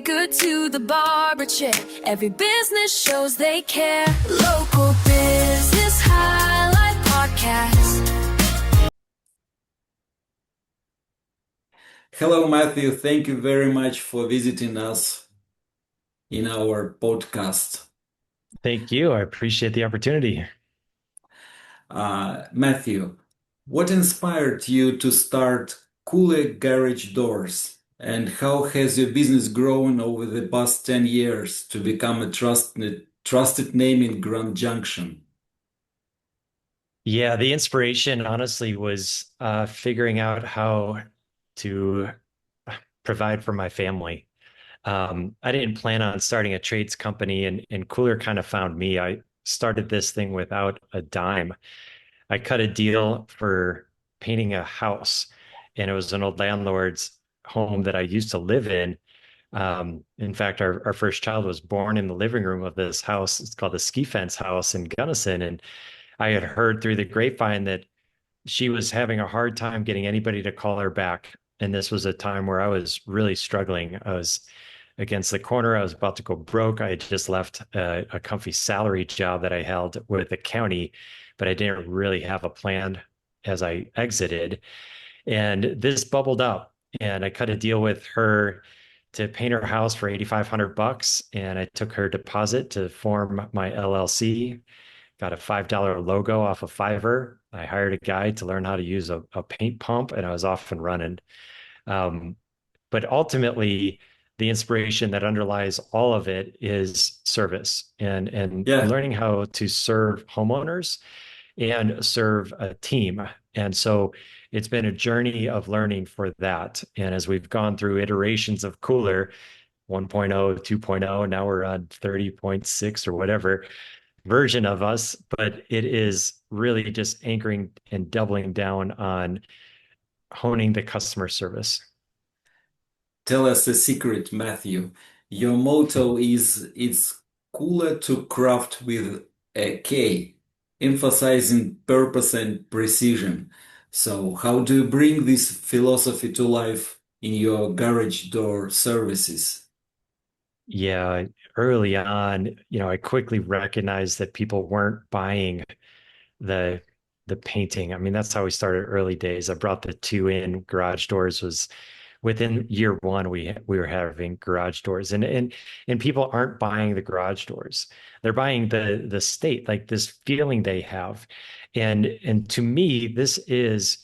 good to the barber chair. Every business shows they care. Local Business Highlight Podcast. Hello, Matthew. Thank you very much for visiting us in our podcast. Thank you. I appreciate the opportunity. Matthew, what inspired you to start Kooler Garage Doors, and how has your business grown over the past 10 years to become a trusted name in Grand Junction? Yeah, the inspiration honestly was figuring out how to provide for my family. I didn't plan on starting a trades company, and Kooler kind of found me. I started this thing without a dime. I cut a deal for painting a house, and it was an old landlord's home that I used to live in. In fact, our first child was born in the living room of this house. It's called the Ski Fence House in Gunnison. And I had heard through the grapevine that she was having a hard time getting anybody to call her back. And this was a time where I was really struggling. I was against the corner. I was about to go broke. I had just left a comfy salary job that I held with the county, but I didn't really have a plan as I exited. And this bubbled up, and I cut a deal with her to paint her house for $8,500. And I took her deposit to form my LLC, got a $5 logo off of Fiverr. I hired a guy to learn how to use a paint pump, and I was off and running. But ultimately, the inspiration that underlies all of it is service and Yeah. learning how to serve homeowners and serve a team. And so it's been a journey of learning for that. And as we've gone through iterations of Kooler 1.0, 2.0, now we're on 30.6 or whatever version of us, but it is really just anchoring and doubling down on honing the customer service. Tell us a secret, Matthew. Your motto is "It's cooler to craft with a K," emphasizing purpose and precision. So, how do you bring this philosophy to life in your garage door services? Yeah, early on, I quickly recognized that people weren't buying the the painting. I mean, that's how we started early days. I brought the two in garage doors was within year one we were having garage doors and people aren't buying the garage doors. They're buying the state, like this feeling they have. And to me, this is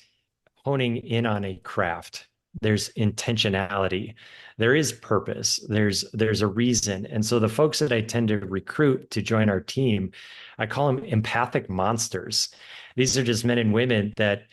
honing in on a craft. There's intentionality, there is purpose, there's a reason. And so the folks that I tend to recruit to join our team, I call them empathic monsters. These are just men and women that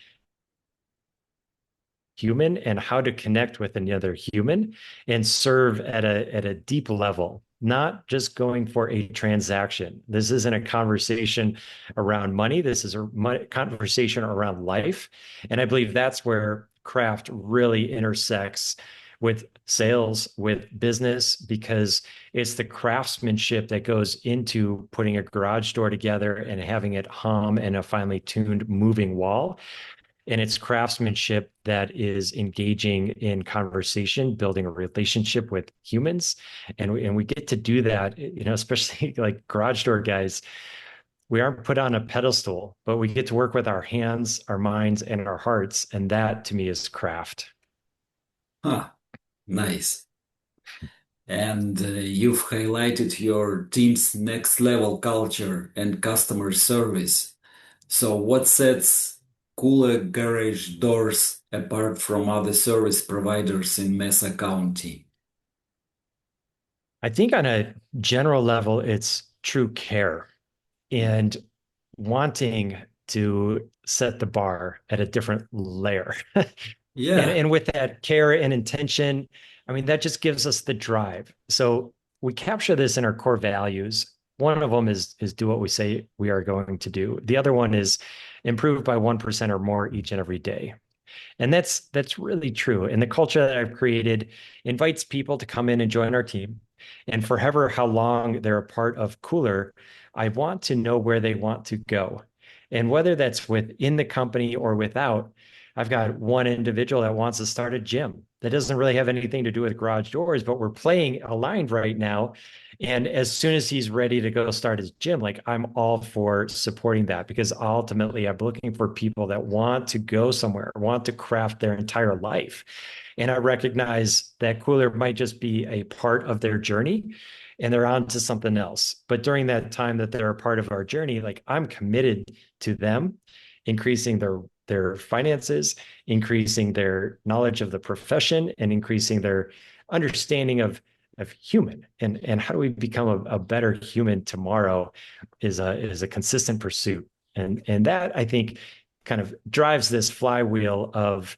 human and how to connect with another human and serve at a deep level, not just going for a transaction. This isn't a conversation around money. This is a conversation around life. And I believe that's where craft really intersects with sales, with business, because it's the craftsmanship that goes into putting a garage door together and having it hum and a finely tuned moving wall. And it's craftsmanship that is engaging in conversation, building a relationship with humans. And we get to do that, especially like garage door guys. We aren't put on a pedestal, but we get to work with our hands, our minds, and our hearts. And that to me is craft. Huh, nice. And you've highlighted your team's next level culture and customer service. So, what sets Kooler Garage Doors apart from other service providers in Mesa County? I think on a general level, it's true care and wanting to set the bar at a different layer. Yeah, And with that care and intention, I mean, that just gives us the drive. So we capture this in our core values. One of them is do what we say we are going to do. The other one is improve by 1% or more each and every day. And that's really true. And the culture that I've created invites people to come in and join our team. And forever how long they're a part of Kooler, I want to know where they want to go. And whether that's within the company or without, I've got one individual that wants to start a gym that doesn't really have anything to do with garage doors, but we're playing aligned right now. And as soon as he's ready to go start his gym, like I'm all for supporting that because ultimately I'm looking for people that want to go somewhere, want to craft their entire life. And I recognize that Kooler might just be a part of their journey and they're on to something else. But during that time that they're a part of our journey, like I'm committed to them increasing their finances, increasing their knowledge of the profession, and increasing their understanding of human and how do we become a better human tomorrow is a consistent pursuit. And that I think kind of drives this flywheel of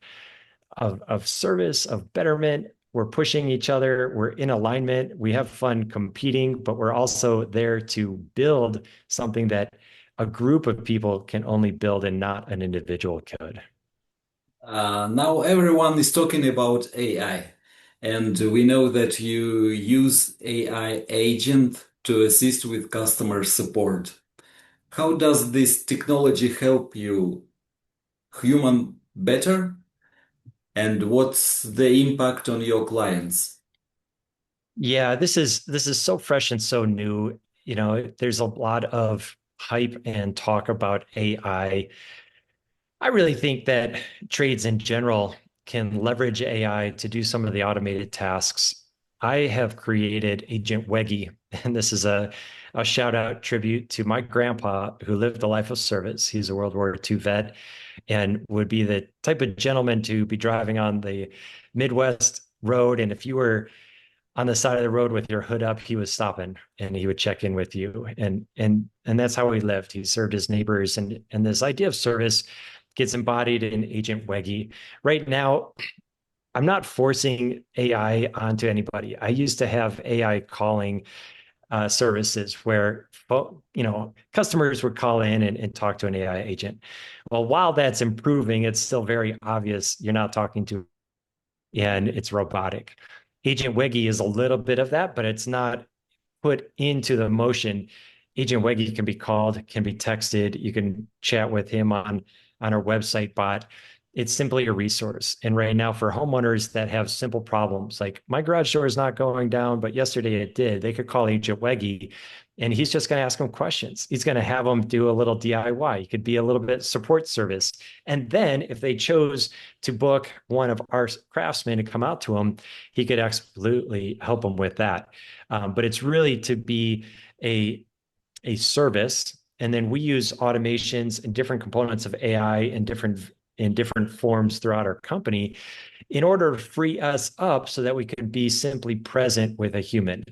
service, of betterment. We're pushing each other, we're in alignment, we have fun competing, but we're also there to build something that a group of people can only build and not an individual could. Now everyone is talking about AI, and we know that you use AI agent to assist with customer support. How does this technology help you human better, and what's the impact on your clients? Yeah, this is so fresh and so new. You know, there's a lot of hype and talk about AI. I really think that trades in general can leverage AI to do some of the automated tasks. I have created Agent Weggy, and this is a shout out tribute to my grandpa who lived a life of service. He's a World War II vet and would be the type of gentleman to be driving on the Midwest road. And if you were on the side of the road with your hood up, he was stopping and he would check in with you. And that's how he lived. He served his neighbors. And this idea of service gets embodied in Agent Weggy. Right now, I'm not forcing AI onto anybody. I used to have AI calling services where customers would call in and talk to an AI agent. Well, while that's improving, it's still very obvious you're not talking to, and it's robotic. Agent Weggy is a little bit of that, but it's not put into the motion. Agent Weggy can be called, can be texted. You can chat with him on our website bot. It's simply a resource. And right now, for homeowners that have simple problems, like my garage door is not going down, but yesterday it did, they could call Agent Weggy and he's just going to ask them questions. He's going to have them do a little DIY. It could be a little bit support service. And then if they chose to book one of our craftsmen to come out to them, he could absolutely help them with that. But it's really to be a service. And then we use automations and different components of AI in different forms throughout our company in order to free us up so that we can be simply present with a human.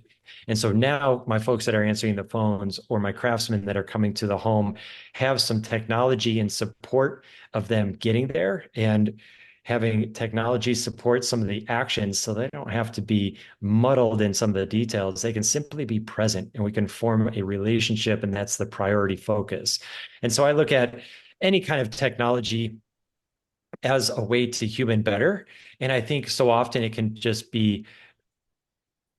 And so now my folks that are answering the phones or my craftsmen that are coming to the home have some technology and support of them getting there and having technology support some of the actions so they don't have to be muddled in some of the details. They can simply be present and we can form a relationship, and that's the priority focus. And so I look at any kind of technology as a way to human better. And I think so often it can just be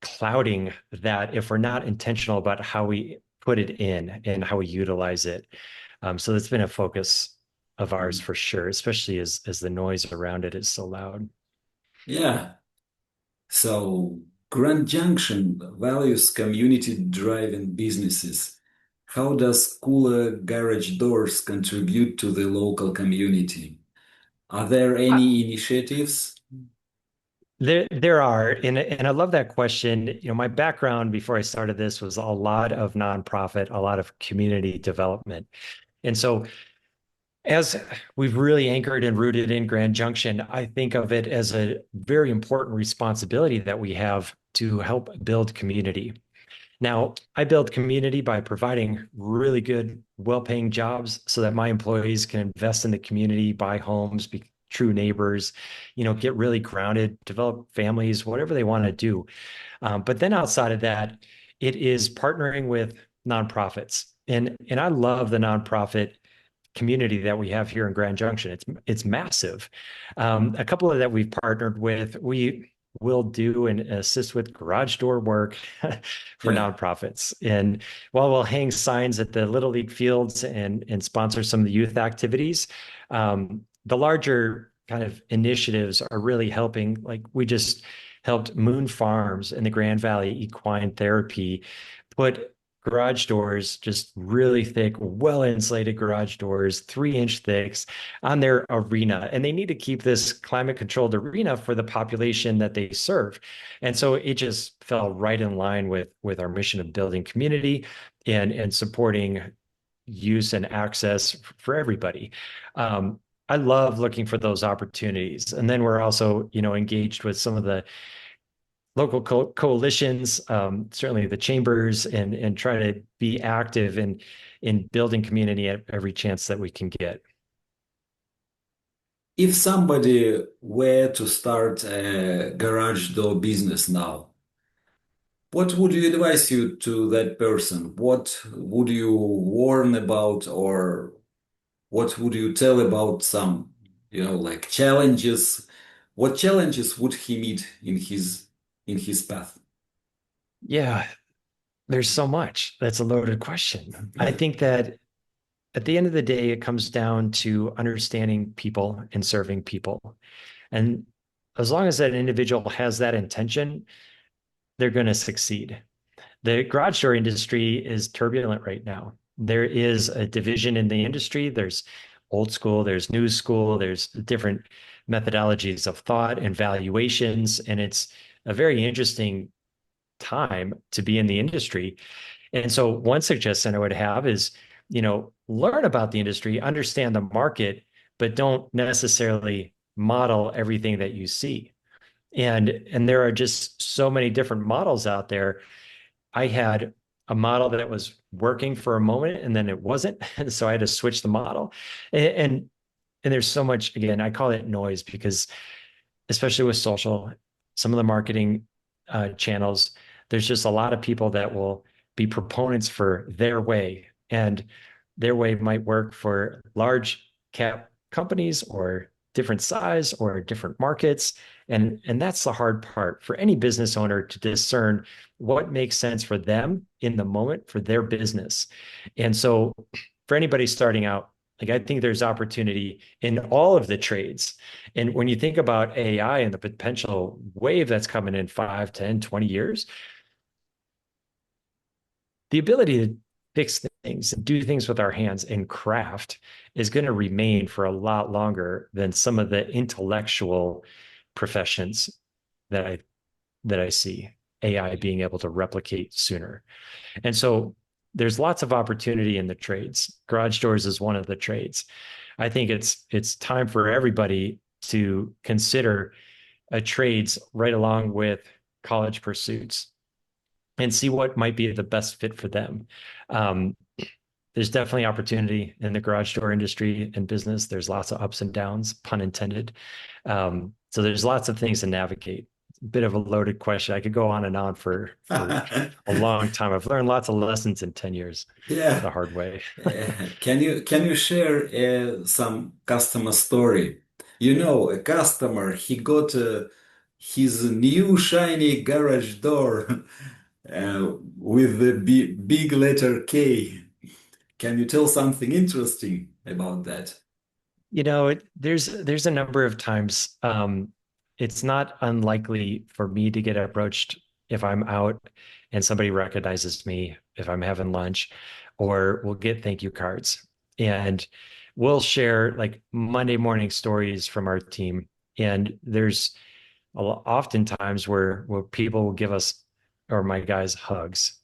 clouding that if we're not intentional about how we put it in and how we utilize it. So that's been a focus of ours for sure, especially as the noise around it is so loud. Yeah. So Grand Junction values community-driven businesses. How does Kooler Garage Doors contribute to the local community? Are there Uh, any initiatives? there are, and I love that question. You know, my background before I started this was a lot of nonprofit, a lot of community development. And so as we've really anchored and rooted in Grand Junction, I think of it as a very important responsibility that we have to help build community. Now, I build community by providing really good, well-paying jobs so that my employees can invest in the community, buy homes, be true neighbors, get really grounded, develop families, whatever they want to do. But then outside of that, it is partnering with nonprofits. And I love the nonprofit community that we have here in Grand Junction. It's massive. A couple of that we've partnered with, we will do and assist with garage door work for Yeah. nonprofits. And while we'll hang signs at the Little League fields and sponsor some of the youth activities, the larger kind of initiatives are really helping. Like we just helped Moon Farms in the Grand Valley Equine Therapy put garage doors, just really thick, well insulated garage doors, 3-inch thicks on their arena. And they need to keep this climate controlled arena for the population that they serve. And so it just fell right in line with our mission of building community and supporting use and access for everybody. I love looking for those opportunities. And then we're also, engaged with some of the local coalitions, certainly the chambers, and try to be active in building community at every chance that we can get. If somebody were to start a garage door business now, what would you advise you to that person? What would you warn about, or what would you tell about some, like challenges? What challenges would he meet in his path? Yeah, there's so much. That's a loaded question. I think that at the end of the day, it comes down to understanding people and serving people. And as long as that individual has that intention, they're going to succeed. The garage door industry is turbulent right now. There is a division in the industry. There's old school, there's new school, there's different methodologies of thought and valuations. And it's a very interesting time to be in the industry. And so one suggestion I would have is, learn about the industry, understand the market, but don't necessarily model everything that you see. And there are just so many different models out there. I had a model that was working for a moment and then it wasn't. And so I had to switch the model. And there's so much, again, I call it noise because especially with social, some of the marketing channels, there's just a lot of people that will be proponents for their way. And their way might work for large cap companies or different size or different markets. And that's the hard part for any business owner to discern what makes sense for them in the moment for their business. And so for anybody starting out, like I think there's opportunity in all of the trades. And when you think about AI and the potential wave that's coming in 5, 10, 20 years, the ability to fix things and do things with our hands and craft is going to remain for a lot longer than some of the intellectual professions that I see AI being able to replicate sooner. And so there's lots of opportunity in the trades. Garage doors is one of the trades. I think it's time for everybody to consider a trades right along with college pursuits and see what might be the best fit for them. There's definitely opportunity in the garage door industry and business. There's lots of ups and downs, pun intended. So there's lots of things to navigate. It's a bit of a loaded question. I could go on and on for a long time. I've learned lots of lessons in 10 years Yeah. the hard way. Can you share some customer story? A customer, he got his new shiny garage door with the big letter K. Can you tell something interesting about that? There's a number of times it's not unlikely for me to get approached if I'm out and somebody recognizes me if I'm having lunch, or we'll get thank you cards. And we'll share like Monday morning stories from our team. And there's oftentimes where people will give us or my guys hugs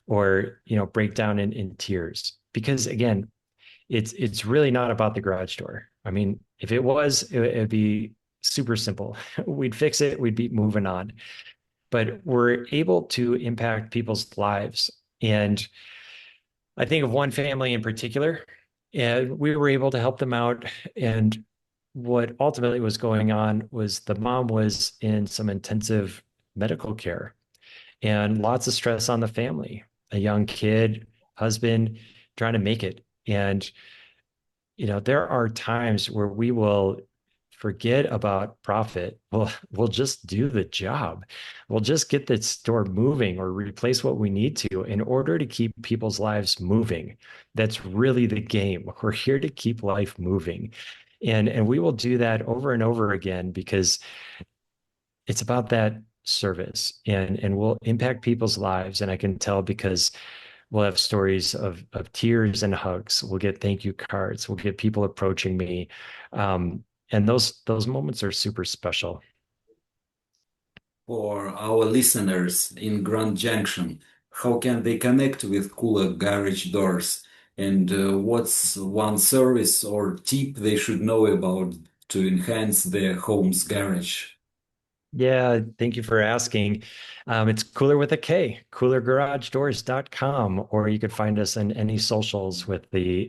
or break down in tears because again it's really not about the garage door. I mean, if it was, it'd be super simple. We'd fix it, we'd be moving on. But we're able to impact people's lives. And I think of one family in particular, and we were able to help them out. And what ultimately was going on was the mom was in some intensive medical care and lots of stress on the family, a young kid, husband trying to make it. And there are times where we will forget about profit. We'll just do the job. We'll just get the store moving or replace what we need to in order to keep people's lives moving. That's really the game. We're here to keep life moving. And we will do that over and over again because it's about that service and we'll impact people's lives. And I can tell because we'll have stories of tears and hugs. We'll get thank you cards. We'll get people approaching me. And those moments are super special. For our listeners in Grand Junction, how can they connect with Kooler Garage Doors? And what's one service or tip they should know about to enhance their home's garage? Yeah, thank you for asking. It's Cooler with a K, coolergaragedoors.com, or you could find us in any socials with the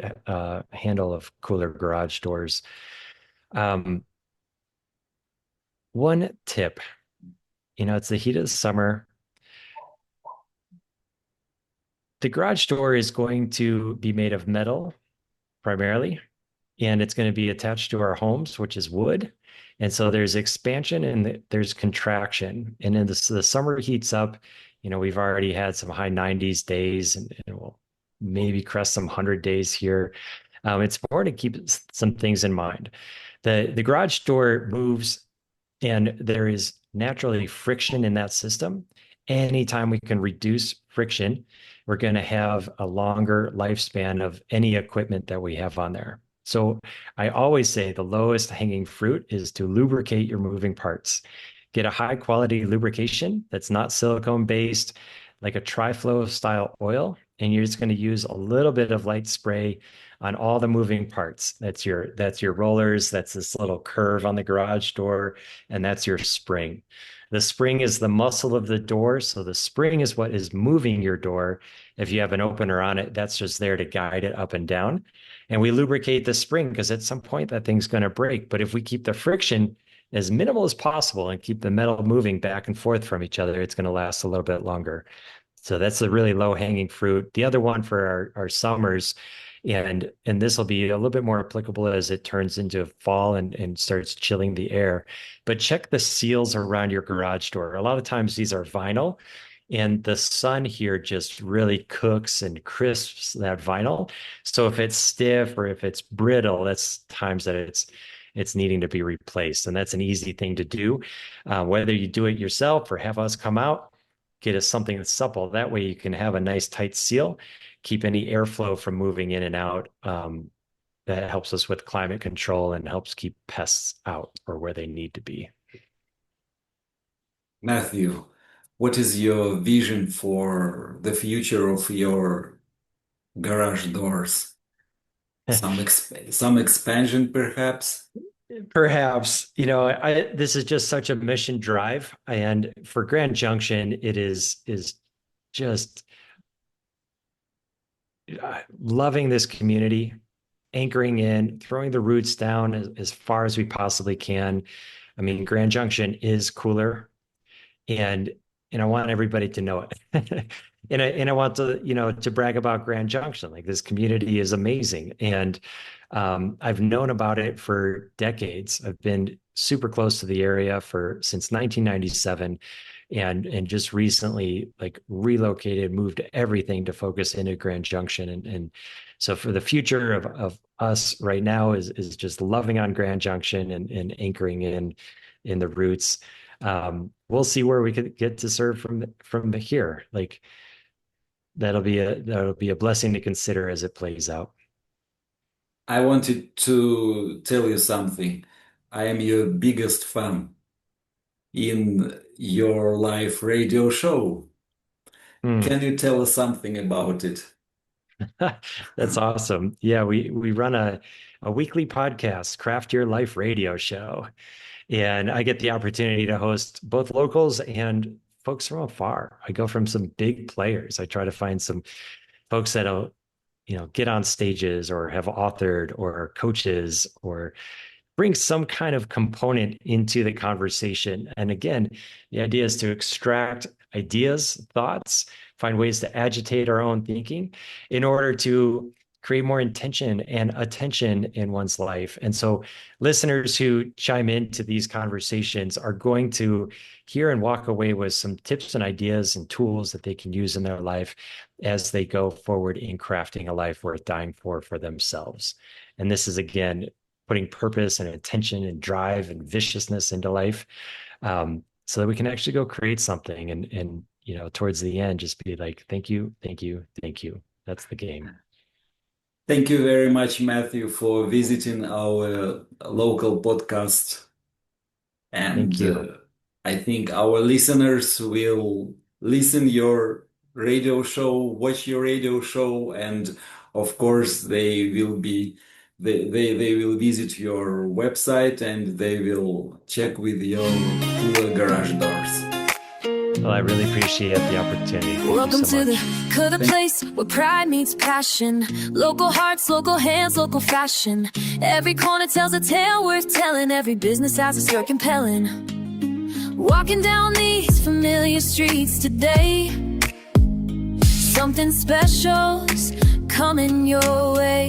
handle of Cooler Garage Doors. Um, One tip, it's the heat of the summer. The garage door is going to be made of metal primarily, and it's going to be attached to our homes, which is wood. And so there's expansion and there's contraction. And then the summer heats up. We've already had some high 90s days and we'll maybe crest some 100 days here. It's important to keep some things in mind. The garage door moves and there is naturally friction in that system. Anytime we can reduce friction, we're going to have a longer lifespan of any equipment that we have on there. So I always say the lowest hanging fruit is to lubricate your moving parts. Get a high quality lubrication that's not silicone based, like a Triflow style oil, and you're just going to use a little bit of light spray on all the moving parts. That's your rollers, that's this little curve on the garage door, and that's your spring. The spring is the muscle of the door, so the spring is what is moving your door. If you have an opener on it, that's just there to guide it up and down. And we lubricate the spring because at some point that thing's going to break. But if we keep the friction as minimal as possible and keep the metal moving back and forth from each other, it's going to last a little bit longer. So that's the really low hanging fruit. The other one for our summers, and this will be a little bit more applicable as it turns into fall and starts chilling the air. But check the seals around your garage door. A lot of times these are vinyl, and the sun here just really cooks and crisps that vinyl. So if it's stiff or if it's brittle, that's times that it's needing to be replaced, and that's an easy thing to do. Whether you do it yourself or have us come out, get us something that's supple. That way you can have a nice tight seal, keep any airflow from moving in and out. That helps us with climate control and helps keep pests out or where they need to be. Matthew, what is your vision for the future of your garage doors? Some expansion, perhaps? Perhaps, this is just such a mission drive, and for Grand Junction, it is just loving this community, anchoring in, throwing the roots down as far as we possibly can. I mean, Grand Junction is Cooler, and I want everybody to know it. And I want to brag about Grand Junction. Like, this community is amazing, and I've known about it for decades. I've been super close to the area since 1997, and just recently like relocated, moved everything to focus into Grand Junction, and so for the future of us right now is just loving on Grand Junction and anchoring in the roots. We'll see where we could get to serve from here. Like, that'll be a blessing to consider as it plays out. I wanted to tell you something. I am your biggest fan in your live radio show. Hmm. Can you tell us something about it? That's awesome. Yeah, we run a weekly podcast, Craft Your Life radio show. And I get the opportunity to host both locals and folks from afar. I go from some big players. I try to find some folks that'll, get on stages or have authored or coaches or bring some kind of component into the conversation. And again, the idea is to extract ideas, thoughts, find ways to agitate our own thinking in order to create more intention and attention in one's life. And so listeners who chime into these conversations are going to hear and walk away with some tips and ideas and tools that they can use in their life as they go forward in crafting a life worth dying for themselves. And this is, again, putting purpose and intention and drive and viciousness into life, so that we can actually go create something and towards the end, just be like, thank you, thank you, thank you. That's the game. Thank you very much, Matthew, for visiting our local podcast. And Thank you. I think our listeners will listen your radio show, watch your radio show, and of course they will visit your website and they will check with your Kooler garage doors. Well, I really appreciate the opportunity. Thank Welcome you so to the much. Kooler place where pride meets passion. Local hearts, local hands, local fashion. Every corner tells a tale worth telling. Every business has a story compelling. Walking down these familiar streets today, something special's coming your way.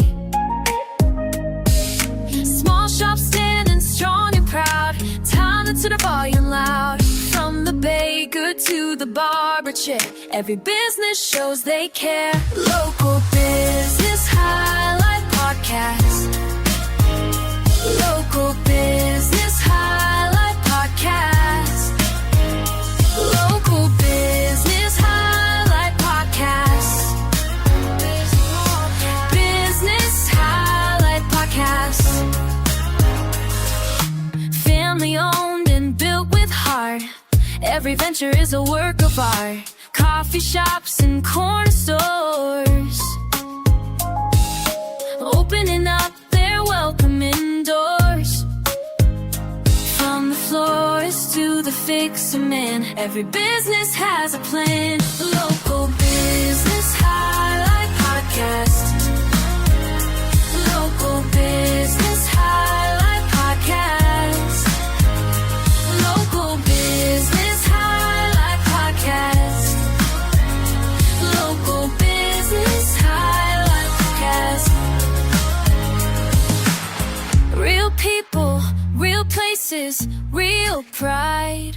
Small shops standing strong and proud, time to the volume loud. From the baker to the barber chair, every business shows they care. Local business highlight podcast. Local business highlight podcast. Local business highlight podcast. Business highlight podcast. Family owned and built with heart. Every venture is a work of art. Coffee shops and corner stores, opening up their welcoming doors. From the florist to the fixer man, every business has a plan. Local business highlight podcast. Local business highlight podcast. Local business highlight podcast. Local business highlight podcast. Real people, real places, real pride,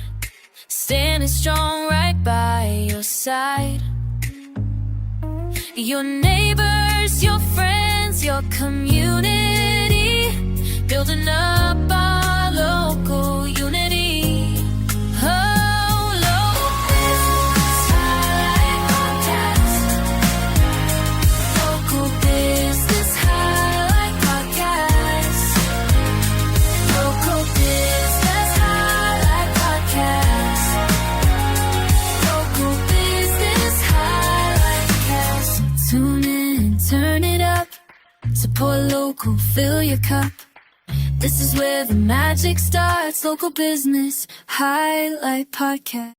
standing strong right by your side. Your neighbors, your friends, your community, building up our local unity. Oh, local business highlight podcast. Local business highlight podcast. Local business highlight podcast. Local business highlight podcast. Tune in, turn it up. Support local, fill your cup. This is where the magic starts. Local business highlight podcast.